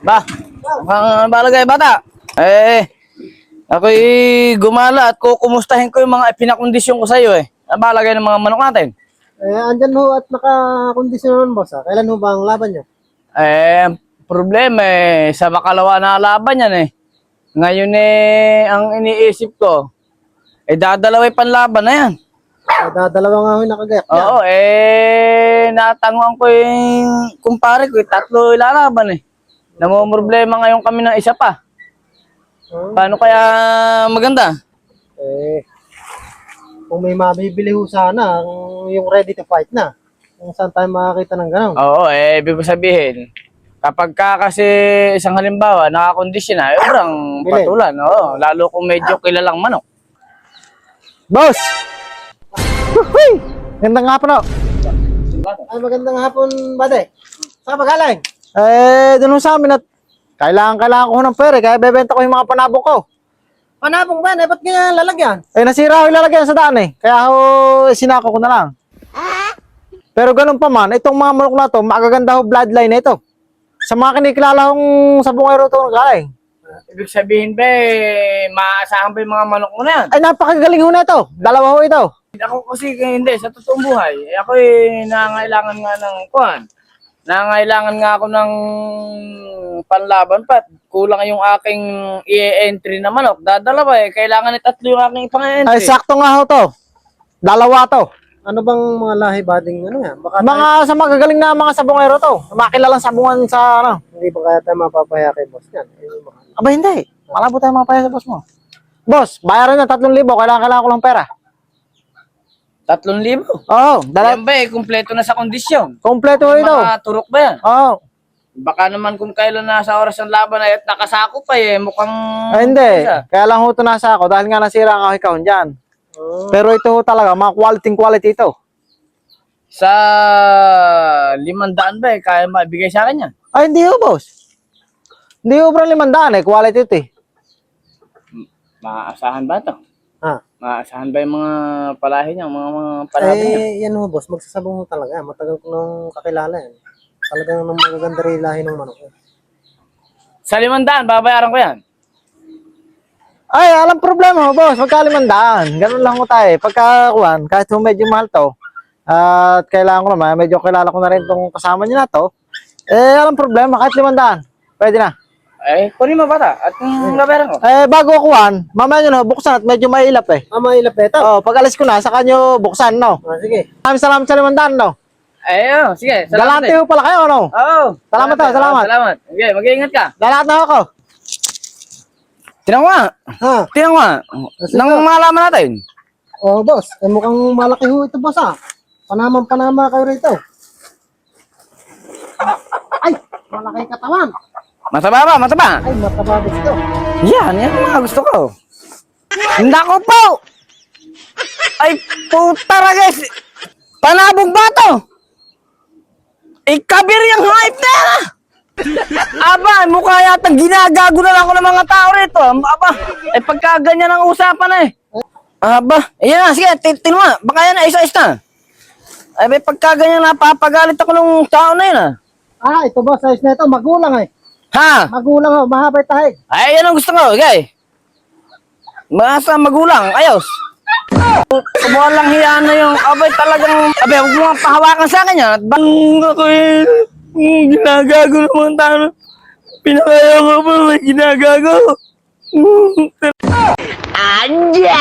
Ba, ang balagay bata. Ako'y gumala at kukumustahin ko yung mga pinakondisyon ko sa iyo eh. Ang balagay ng mga manok natin. Andyan ho at nakakondisyon naman, boss. Kailan ho ba ang laban nyo? Problema sa makalawa na laban yan eh. Ngayon ang iniisip ko, dadalaway panlaban na yan. Dalawa nga ho nakagayak niya. Oo, natanguan ko yung kumpare ko, 3 ilalaban eh. Namumroblema ngayon kami ng isa pa. Paano kaya maganda? Kung may mabibili ho sana, yung ready to fight na. Kung saan tayo makakita ng gano'n. Oo, ibig ko sabihin, kapag kasi isang halimbawa, nakakondisyon na, sobrang Bilhin. patulan. Oo, lalo kung medyo kilalang manok. Boss! Huhuy! Gandang hapon ho. Ay, magandang hapon, bade. Saan ka magaling? Doon sa amin at kailangan ko ng pera, kaya bebenta ko yung mga panabong ko. Panabong ba? Ba't kaya lalagyan? Nasira ko yung lalagyan sa daan eh. Kaya sinako ko na lang. Pero ganun pa man, itong mga manok na to, magaganda ho bloodline na ito. Sa mga kinikilala kong sabongero ito galing. Ibig sabihin ba, maaasahan ba yung mga manok mo na yan? Ay, napakagaling ho na ito. Dalawa ho ito. Ako kasi hindi, sa totoong buhay, ako nangailangan nga ng kuhan. Nangailangan nga ako ng panlaban pa. Kulang yung aking i-entry na manok. Dadalawa kailangan 3 yung aking pang-entry. Ay, sakto nga ho to. Dalawa to. Ano bang mga lahi bading ano yan? Baka mga sa magagaling na mga sabongero to. Makilalang sabungan sa ano. Hindi ba kaya tayo mapapaya kay boss yan? Aba hindi. Malabo tayo mapapaya sa boss mo. Boss, bayaran na 3,000. Kailangan ko lang pera. 3,000? Oo. Yan ba kumpleto na sa kondisyon? Kompleto ito. Mga turok ba yan? Oo. Baka naman kung kailan nasa oras ng laban ay at nakasako pa mukhang... Ay, hindi. Kaya lang ho ito nasa ako dahil nga nasira ang kahon dyan. Pero ito ho talaga, mga quality ito. Sa 500 ba kaya maibigay sa akin yan? Ay, hindi ho, boss. Hindi ho, bro, 500 quality ito eh. Maaasahan ba ito? Maaasahan ba yung mga palahi niya, mga palahi niya? Yan ho, boss. Magsasabong ho talaga. Matagal ko nang kakilala yan. Talagang nang magaganda rin lahi ng manok. Sa 500, babayaran ko yan. Ay, alam problema ho, boss. Magka 500. Ganun lang ho tayo. Pagkakuhan, kahit ho medyo mahal to, at kailangan ko naman, medyo kilala ko na rin itong kasama niya na to, alam problema, kahit 500. Pwede na. Kunin mo bata at babayaran ko. Bago kuhan, mamaya nyo no, buksan at medyo mailap eh. Mailap ito? Oo, pag alis ko na, saka nyo buksan, no? Sige. Salamat sa 500, no? Sige. Galante ho pala kayo, no? Oo. Salamat. Salamat. Okay, mag-iingat ka. Lalat na ako. Tinang mo. Nang malaman natin. Boss. Mukhang malaki ho ito, boss, ha? Panama kayo rito. Ay, malaki katawan. Mataba ba? Ay, mataba ito. Yan ang mga gusto ko. Nako po! Ay, puta guys! Panabog ba ito? Ikabir yung hype na yan! Aba, mukha yata ginagago na lang ako ng mga tao rito. Aba, pagka ganyan ang usapan Aba, ayan na, sige, tinuma. Baka yan na, isa-isa na. Ay, pagka ganyan napapagalit ako ng tao na yun Ito boss, ayos na ito. Magulang Ha? Magulang ho, mahabay tahig. Ay, yan ang gusto ko, okay. Masa magulang, ayos. Walang hiya na yung, abay talagang, huwag mo nga pahawakan sa akin yan. At bang ako ginagago naman tayo. Pinakaya ko pa, may ginagago. Anja!